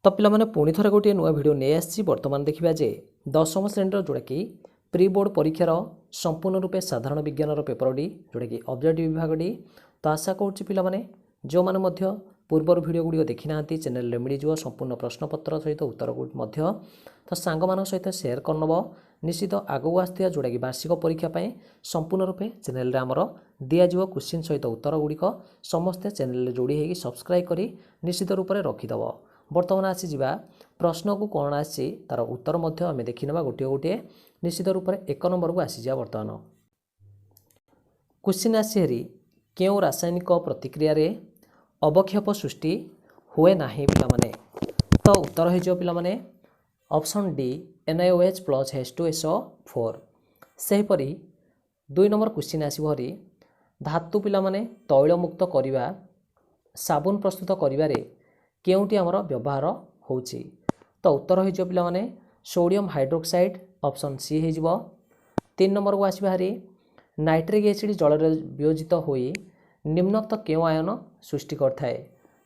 तो पिलामाने पुणी थरे गोटे नुआ भिडियो नहीं आसी बर्तमान देखा जे दशम श्रेणी जोटा कि प्री बोर्ड परीक्षार संपूर्ण रूपे साधारण विज्ञान पेपरटी जोटा कि ऑब्जेक्टिव विभागटी। तो आशा करुच्ची पिलामाने जो माने पूर्वर भिडियो गुड़िक देखी ना चैनल मिलଯିव संपूर्ण प्रश्नपत्र सहित उत्तर मध्य तो सांग मान सहित सेयार करनब निश्चित आगू आसुवा जोटा कि वार्षिक परीक्षा संपूर्ण रूपे चैनल आमर दिज्व क्वेश्चन सहित उत्तर गुड़िक समस्ते चैनल जोड़ी होगी सब्सक्राइब कर निश्चित रूप से रखिदेव। बर्तमान आसी जावा प्रश्न को कौन आसी तार उत्तर मध्य आम देखने गोटे गोटे निश्चित रूप से 1 नंबर को आसीजा। बर्तमान क्वेश्चन आसी हेरी क्यों रासायनिक प्रतिक्रिया रे अवक्षेप सृष्टि हुए नाही पिलामाने। तो उत्तर हो पिलामाने option D NaOH plus H2SO4। सेहीपरि 2 नंबर क्वेश्चन आसी हरी धातु पिलामाने तैल मुक्त करवा साबुन प्रस्तुत करिवारे केउटी आमर व्यवहार होउची। तो उत्तर हो पिलामाने सोडियम हाइड्रोक्साइड ऑप्शन सी हो। 3 नंबर को आसवा हारी नाइट्रिक एसिड जल वियोजित होई निम्नोक्त क्यों आयन सृष्टि करथाए।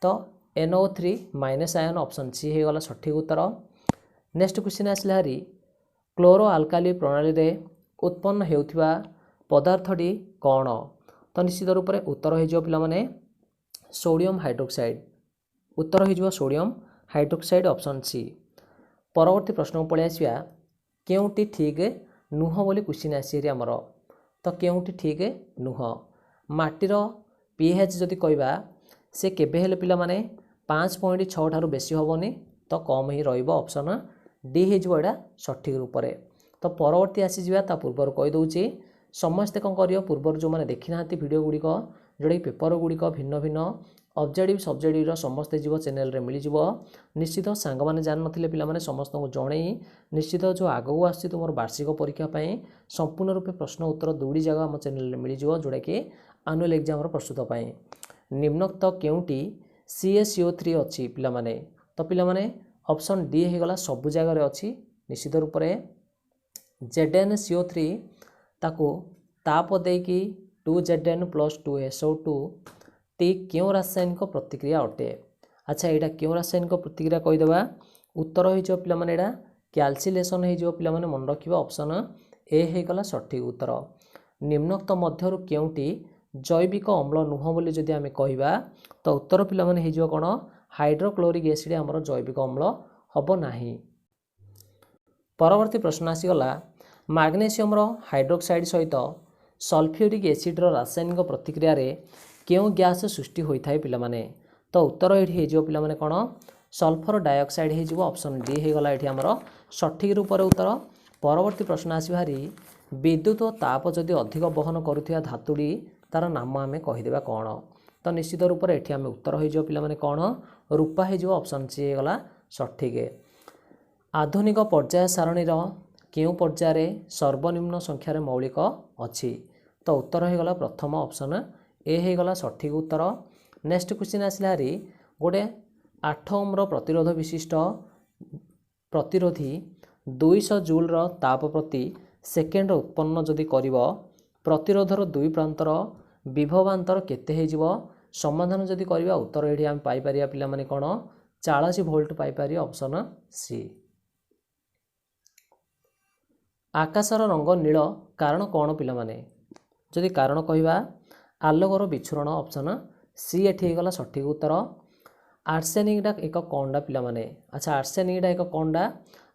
तो NO3 minus ion option C हो गला सठिक उत्तर। नेक्स्ट क्वेश्चन आसला हारी क्लोरो आल्काली प्रणाली रे उत्पन्न हेउथिबा पदार्थटी कौन। तो निश्चित रूप से उत्तर हो पिलामाने सोडियम हाइड्रोक्साइड। उत्तर हो सोडियम हाइड्रोक्साइड ऑप्शन सी। परवर्ती प्रश्न को पलि आसिया केउटी ठीक नुह बोली क्वेश्चन आसी आमर। तो केउटी ठीक नुह माटीर pH जदि कहवा से केबे हेले पिला माने 5.6 ठारू बेसी होबनी तो कम ही रहिबो ऑप्शन डी हो एटा सठिक रूप से। तो परवर्ती आसी जिवा ता पूर्वर कहि दउची समस्ते कौन करियो पूर्वर जो माने देखि नांती वीडियो गुड़िक जोड़ी पेपर गुड़िक भिन्न भिन्न ऑब्जेक्टिव सब्जेक्टिव समस्ते जीव चैनल रे मिल जिवो। निश्चित सांग माने जान नथिले पिला माने समस्त को जणै निश्चित जो आगो आसी तुमर वार्षिक परीक्षा पई संपूर्ण रूपे प्रश्न उत्तर दुडी जगह हम चैनल रे मिल जिवो जोड़ा कि एनुअल एग्जाम रो प्रस्तुत पई। निम्नोक्त केउटी CaCO3 अछि पिला माने। तो पिला माने ऑप्शन डी हे गला सब जगह रे अछि निश्चित रूप रे ZnCO3 ताको ताप देकी 2Zn + 2SO2 टी क्यों रासायनिक प्रतिक्रिया अटे। अच्छा यहाँ क्यों रासायनिक प्रतिक्रिया कहीदेवा उत्तर हो पिला माने एटा क्याल्सिलेशन हो पिला माने मन रखिबा ऑप्शन ए हे गला सठिक उत्तर। निम्नोक्त मध्यरु केउटी जैविक अम्ल नुह बोली जदि आमे कहिबा तो उत्तर पिला माने हे जो कोन हाइड्रोक्लोरिक एसिड हमर जैविक अम्ल हबो नाही। परवर्ती प्रश्न आसी गला मैग्नीशियम रो हाइड्रोक्साइड सहित सल्फ्यूरिक एसिड रो रासायनिक प्रतिक्रिया रे क्यों गैस सृष्टि होता है पिला माने। तो उत्तर ये हो पिला माने कोन सल्फर डाइऑक्साइड हो ऑप्शन डी हो गला ये आमर सठिक रूप से उत्तर। परवर्ती प्रश्न आसी भारी विद्युत और ताप जदि अधिक बहन करुथिया धातुडी तार नाम आम कहीदेवा कौन। तो निश्चित रूप से ये आम उत्तर हो पिला माने कोन रूपा हो ऑप्शन सी हो गला सठिक। आधुनिक पर्याय सारणी क्यों पर्याय सर्वनिम्न संख्यार मौलिक अच्छी। तो उत्तर हो गला प्रथम ऑप्शन ए हे गला सठिक उत्तर। नेक्स्ट क्वेश्चन आसला हारी गोटे 8 ओम प्रतिरोध विशिष्ट प्रतिरोधी 200 जूल ताप प्रति सेकेंड उत्पन्न जदि करिवो प्रतिरोधर दुई प्रांतर विभवांतर केते हेजिवो समाधान जदि करिवा उत्तर एठी हम पाई परिया पिला माने कोन 40 वोल्ट पाई परिया ऑप्शन सी। आकाशर रंग नील कारण कौन पिला माने जदि कारण कहिबा आलोकर विच्छुरण ऑप्शन सी एठी गला सठिक उत्तर। आर्सेनिक डा एक कंडा पिला माने। अच्छा आर्सेनिक डा एक कंडा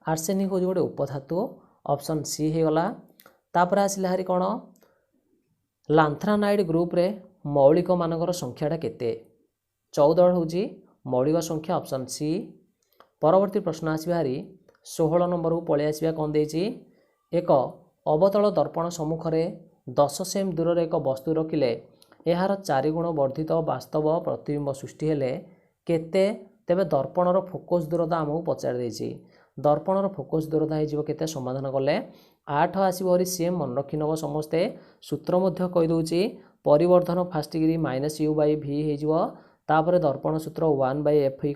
आर्सेनिक हो गोटे उपधातु ऑप्शन सी हो गला। तापर आसिला हारी कोन लांथ्रानाइड ग्रुप रे मौलिक मानकर संख्याटा केते 14 होउची मौलिक संख्या ऑप्शन सी। परवर्ती प्रश्न आसिबा हारी 16 नंबर को पळे आसिबा कोन देची एक अवतल दर्पण सम्मुख रे 10 सेम दूर रे एक वस्तु रखिले यार 4 गुण वर्धित वास्तव प्रतिबिंब सृष्टि हेले केते तेबे दर्पणर फोकस दूरता आमको पचार देछि। दर्पणर फोकस दूरता हो केते समाधान कले 8 आसबरी सेम मन रखी नब समस्ते सूत्र मध्य कहि दउछि परिवर्धन फास्ट डिग्री -u/v हो तापर दर्पण सूत्र 1/f =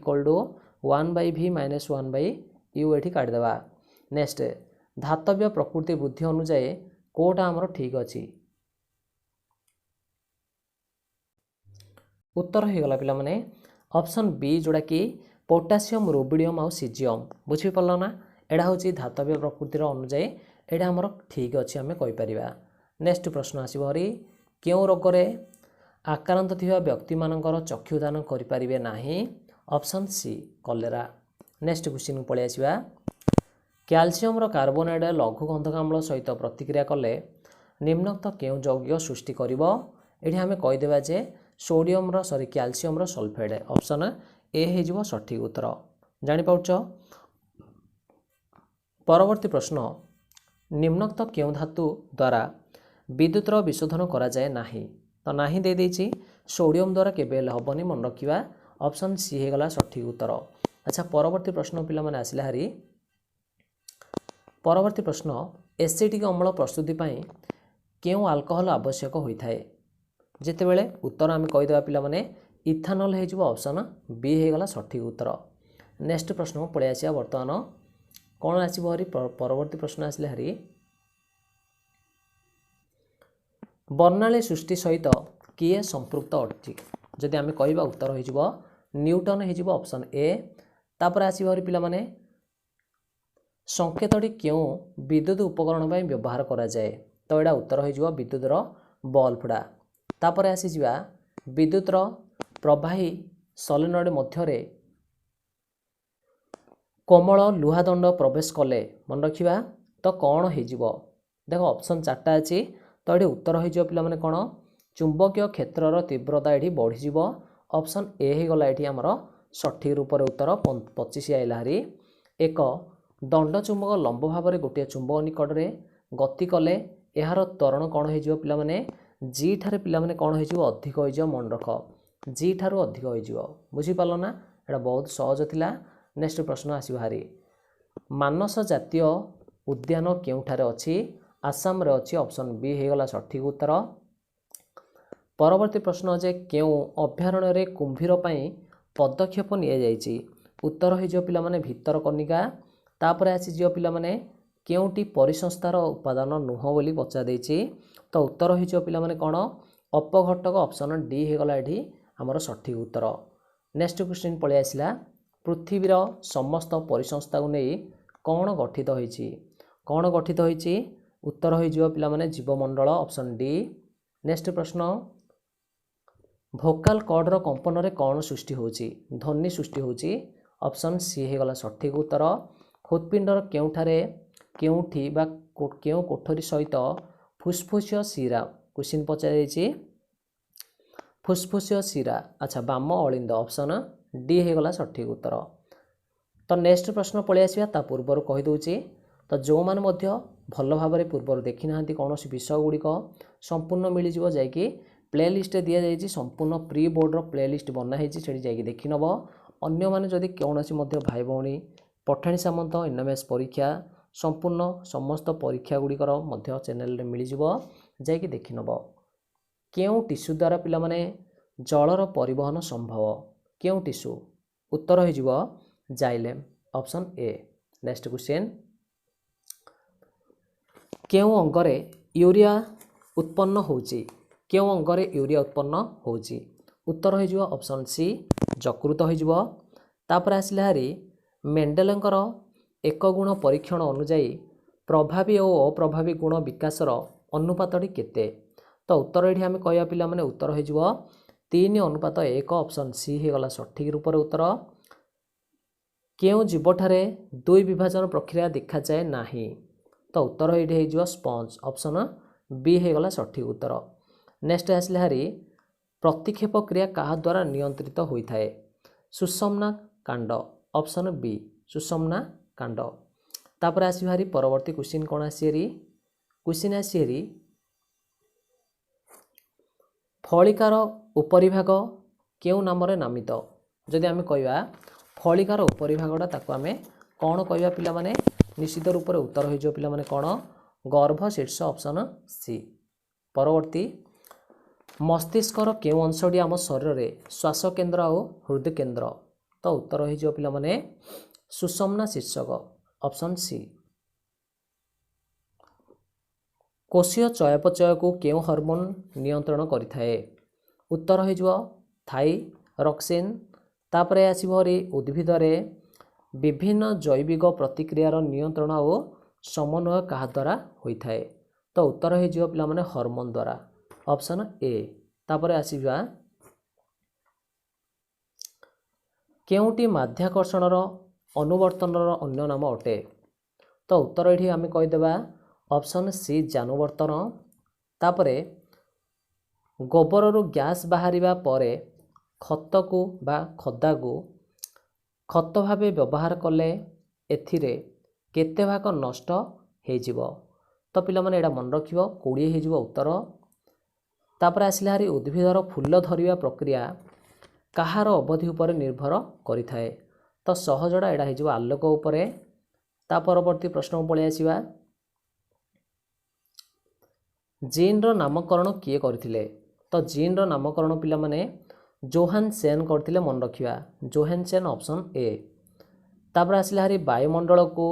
1/v - 1/u एठी काट देबा। नेक्स्ट धातव्य प्रकृति बुद्धि अनुसार कोटा हमर ठीक अछि। उत्तर हो गला पिला माने ऑप्शन बी जोड़ा कि पोटासियम रुबिडियम आउ सीजियम बुझीपार ना एटा हूँ धातव्य प्रकृतिर अनुजाई एटा आमर ठीक अच्छे आम कहीपर। नेक्स्ट प्रश्न आसरी क्यों रोग आक्रांत थिबा व्यक्ति मानकर चक्षुदान करें ना ऑप्शन सी कलेरा। नेक्स्ट क्वेश्चन पलि आसवा कैल्शियम कार्बोनेट लघु गंधक अम्ल सहित प्रतिक्रिया कले निम्नोक्त क्यों यौगिक सृष्टि करिवो एठी आमे कहिदेबा जे sodium sorry calcium sulphate option A हेजिवो सठिक उत्तर जानि पाउछ। परवर्ती प्रश्न निम्नोक्त क्यों धातु द्वारा विद्युत विशोधन करा जाए नाही तो नाही दे देछि सोडियम द्वारा केबे हबनी मन रखिबा ऑप्शन सी हे गला सठिक उत्तर। अच्छा परवर्ती प्रश्न पिला माने आसिला हारी परवर्ती प्रश्न एसिटिक अम्ल प्रस्तुति पाई क्यों अल्कोहल आवश्यक होता है जितेबले उत्तर आम कहीदेवा पिला माने इथानल हो ऑप्शन बी हो गला सठिक उत्तर। नेक्स्ट प्रश्न पलि आसिया बर्तमान कौन आसो हरी परवर्ती प्रश्न आसिले हरी बर्णाली सृष्टि सहित किए संपृक्त अटि जदि आम कहवा उत्तर हो न्यूटन हो ऑप्शन ए। तापर आसो हरी पिला माने संकेतटी क्यों विद्युत उपकरण पर व्यवहार करा जाए तो यहाँ उत्तर हो विद्युतर बल्बटा। तापर आसीजा विद्युतर प्रवाही सॉलिनॉइड मध्य कोमल लुहादंड प्रवेश कले मन रखा तो कौन हो देख ऑप्शन 4टा अच्छी तो ये उत्तर हो पाने कौन चुंबकीय क्षेत्रर तीव्रता ये बढ़ीज ऑप्शन ए हो गला ये आमर सठिक रूप से उत्तर 25 आइला हारी एक दंड चुंबक लंब भाव में गोटे चुंबक निकट में गति कले यार त्वरण कौन हो पाने जी ठारे पाने कौन हो अधिक हो मन रख जी ठारू अधिक हो बुझीपार ना यहाँ बहुत सहज थिला। नेक्स्ट प्रश्न आसो हारी मानस जातीय उद्यान केउठारे अच्छी आसाम रे अच्छी ऑप्शन बी हो गला सठिक उत्तर। परवर्ती प्रश्न जे क्यों अभयारण्य कुंभीर पाई पदक्षेप नि उत्तर हो पाने भितरकनिका। तापर आसीज पाने केउटी परिसंस्थार उपादान नुह बोली पचा देछि तो उत्तर हो पाने कौन अपघटक ऑप्शन डी हो गला ये आमर सठिक उत्तर। नेक्स्ट क्वेश्चन पलि आसिला पृथ्वीर समस्त परिसंस्था को नहीं कौन गठित होइछि कौन गठित होइछि उत्तर हो पाने जीवमंडल ऑप्शन डी। नेक्स्ट प्रश्न भोकाल कॉर्डर कंपन रे कौन सृष्टि होछि ध्वनि सृष्टि होछि ऑप्शन सी हो गला सठिक उत्तर। हृत्पिंडर केउठारे केउठी बा केउ कोठरी सहित फुसफुसिय शिरा क्वेश्चन पचार फुसफुसिय शिरा अच्छा बाम अलिंद ऑप्शन डी हो गला सठिक उत्तर। तो नेक्स्ट प्रश्न पलि आसिया ता पूर्वर कहि दउची तो जो माने मध्य भल भाव में पूर्वर देखि नाहंती कोनोसी विषय गुड़िक संपूर्ण मिल जिवो जायकि प्लेलिस्ट दिया जायछि संपूर्ण प्री बोर्डर प्लेलिस्ट बना होइछि सेठी जायकि देखि नबो। अन्य माने जदि कोनोसी मध्य भाई भौणी पठाणी सामंत एनएमएस परीक्षा संपूर्ण समस्त परीक्षा गुड़िकर मध्य चैनल रे मिल जिवो जायकि देखि नबो। केउ टिश्यू द्वारा पिला माने जलर परिवहन संभव केउ टिश्यू उत्तर हो जिवो xylem option A. Next question केउ अंगरे यूरिया उत्पन्न होउची केउ अंगरे यूरिया उत्पन्न होउची उत्तर हो जिवो ऑप्शन सी यकृत हो जिवो। तापर आसिला हारी मेंडेलंकर एक गुण परीक्षण अनुजाई प्रभावी और अप्रभावी गुण विकासर अनुपातटी केते तो उत्तर ये आम कह पिला माने उत्तर हो 3:1 ऑप्शन सी हो गला सठिक रूप से उत्तर। केउ जीवठारे दुई विभाजन प्रक्रिया देखा जाए नाही तो उत्तर ये हो स्पंज ऑप्शन बी हो गला सठिक उत्तर। नेक्स्ट आसले हारी प्रतिक्षेप क्रिया क्या द्वारा नियंत्रित होता है सुषमना कांड ऑप्शन बी सुषमना कांड। तापर आसो हारी परवर्ती क्वेश्चन कौन आसी क्वेश्चन आसी हारी फलिकार उपरिभाग केउ नाम नामित जदि आम कहवा फलिकार उपरिभागटा ताको आम कौन कहवा पिला माने निश्चित रूप से उत्तर हो पिला माने कौन गर्भशीर्ष ऑप्शन सी। परवर्ती मस्तिष्कर केउ अंशटी आम शरीर में श्वास केन्द्र और हृदय केन्द्र तो उत्तर हो पिला माने सुषमना शीर्षक ऑप्शन सी। कोशीय चयापचय को केउ हार्मोन नियंत्रण करिथाए उत्तर हो थाइरोक्सिन तापरे आसिबरी उद्भिदरे विभिन्न जैविक प्रतिक्रियार नियंत्रण और समन्वय क्या द्वारा होता है। तो उत्तर हो पिला माने हार्मोन द्वारा ऑप्शन ए। तापरे आसिबा केउटी माध्याकर्षणर अनुवर्तनर अन्य नाम अटे। तो उत्तर ये आम कहीदेवा ऑप्शन सी जानुवर्तन। तापरे गोबर गैस बाहरिबा परे खत को बा खदा को खत भाव व्यवहार कले एथिरे केते भाग नष्ट हो। तो पिला माने एटा मन रखिबो 20 हो उत्तर। तापर आसिला हारी उद्भिदर फूल धरिबा प्रक्रिया कहार अवधि उपर निर्भर करिथाए। तो सहजड़ा एटा हो आलोक उपरे। ता परवर्ती प्रश्न पळि आसिबा जीन रो नामकरण किए करथिले। तो जीन रो नामकरण पिला माने जोहानसेन करथिले मन रखिबा जोहानसेन ऑप्शन ए। तापर आसिला हारी वायुमंडल को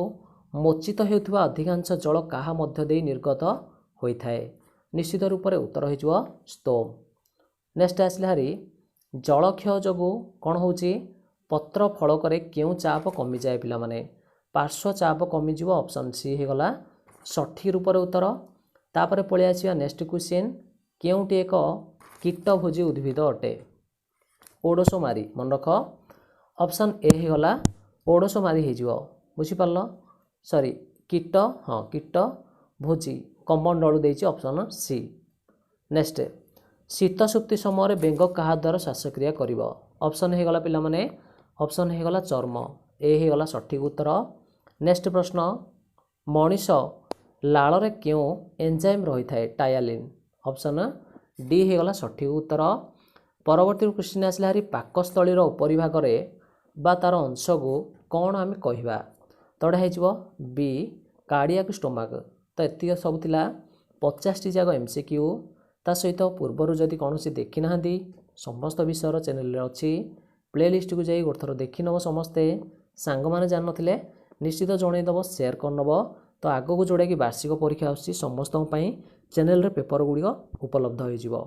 मोचित हेउथबा अधिकांश जल काहा मध्य देई निर्गत होइथाए। निश्चित रूप से उत्तर हो स्टोम। नेक्स्ट आसिला हारी जलक्षय जोगु कौन होची पत्र फलक क्यों चाप कमी जाए पिला माने पार्श्व चाप कमिज ऑप्शन सी हो गला सठिक रूप से उत्तर। तापर पळि आसिबा नेक्स्ट क्वेश्चन केउटी एक कीट भोजी उद्भिद अटे ओडोसोमारी मन रख ऑप्शन ए हो गला ओडोसोमारी हो बुझिपाल सॉरी कीट हाँ कीट भोजी कमंडल देछि ऑप्शन सी। नेक्स्ट शीत सुप्ति समय बेंग क्या द्वारा श्वासक्रिया करिवो ऑप्शन हो गला पिला माने ऑप्शन हो गला चर्म ए हो गला सठिक उत्तर। नेक्स्ट प्रश्न मनीष लाल रे क्यों एंजाइम रही थाए टायालिन ऑप्शन डी हो गला सठिक उत्तर। परवर्ती क्वेश्चन आसला हारी पाकस्थलीर उपरिभाग बा तार अंश को कौन आम कहवा तोड़ा हो बी कार्डियाक स्टोमाक। तो एति सब थिला 50टी जाक एमसीक्यू ता सहित पूर्वर जदि कौन सी देखी ना समस्त विषय चैनल अच्छी प्लेलिस्ट को जाई गोटे थर देखी नब समस्ते सांग माने जान नथिले निश्चित जनईदेव सेयार करनब। तो आगक जोड़ा कि वार्षिक परीक्षा आसुची समस्त चैनल रे पेपर गुड़िक उपलब्ध हो।